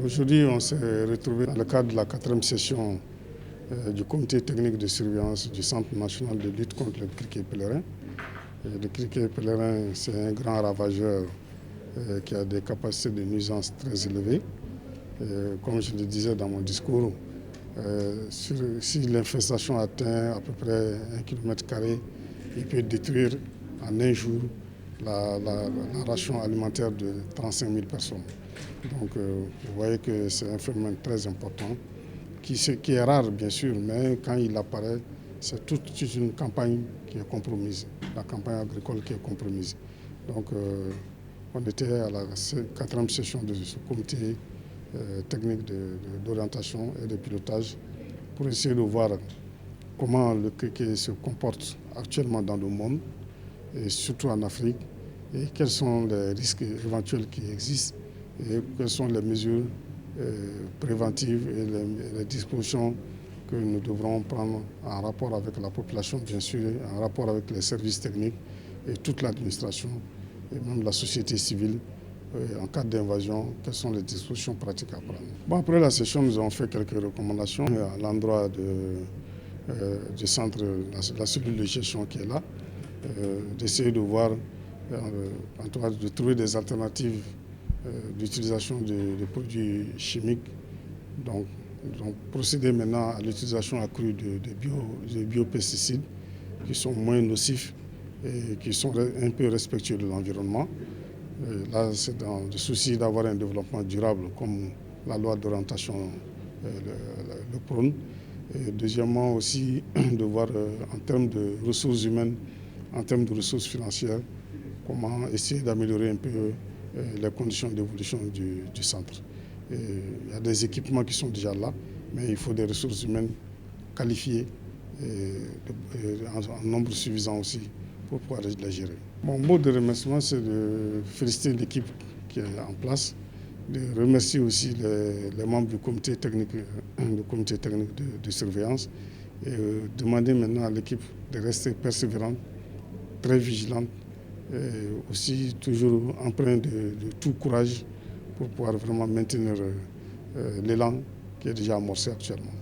Aujourd'hui, on s'est retrouvé dans le cadre de la 4e session du comité technique de surveillance du Centre national de lutte contre le criquet pèlerin. Le criquet pèlerin, c'est un grand ravageur qui a des capacités de nuisance très élevées. Comme je le disais dans mon discours, si l'infestation atteint à peu près 1 km², il peut détruire en un jour la ration alimentaire de 35 000 personnes. Donc vous voyez que c'est un phénomène très important, qui est rare bien sûr, mais quand il apparaît, c'est toute une campagne qui est compromise, la campagne agricole qui est compromise. Donc on était à la 4e session de ce comité technique d'orientation et de pilotage pour essayer de voir comment le criquet se comporte actuellement dans le monde, et surtout en Afrique, et quels sont les risques éventuels qui existent, et quelles sont les mesures préventives et les dispositions que nous devrons prendre en rapport avec la population, bien sûr, en rapport avec les services techniques et toute l'administration, et même la société civile. En cas d'invasion, quelles sont les dispositions pratiques à prendre. Bon, après la session, nous avons fait quelques recommandations à l'endroit du centre, la cellule de gestion qui est là, d'essayer de voir, en tout cas de trouver des alternatives d'utilisation de produits chimiques. Donc procéder maintenant à l'utilisation accrue de biopesticides qui sont moins nocifs et qui sont un peu respectueux de l'environnement. Là, c'est dans le souci d'avoir un développement durable comme la loi d'orientation le prône. Et deuxièmement aussi, de voir en termes de ressources humaines, en termes de ressources financières, comment essayer d'améliorer un peu les conditions d'évolution du centre. Il y a des équipements qui sont déjà là, mais il faut des ressources humaines qualifiées et en nombre suffisant aussi pour pouvoir les gérer. Mon mot de remerciement, c'est de féliciter l'équipe qui est en place, de remercier aussi les membres du comité technique, de surveillance, et demander maintenant à l'équipe de rester persévérante, très vigilante, et aussi toujours empreinte de tout courage pour pouvoir vraiment maintenir l'élan qui est déjà amorcé actuellement.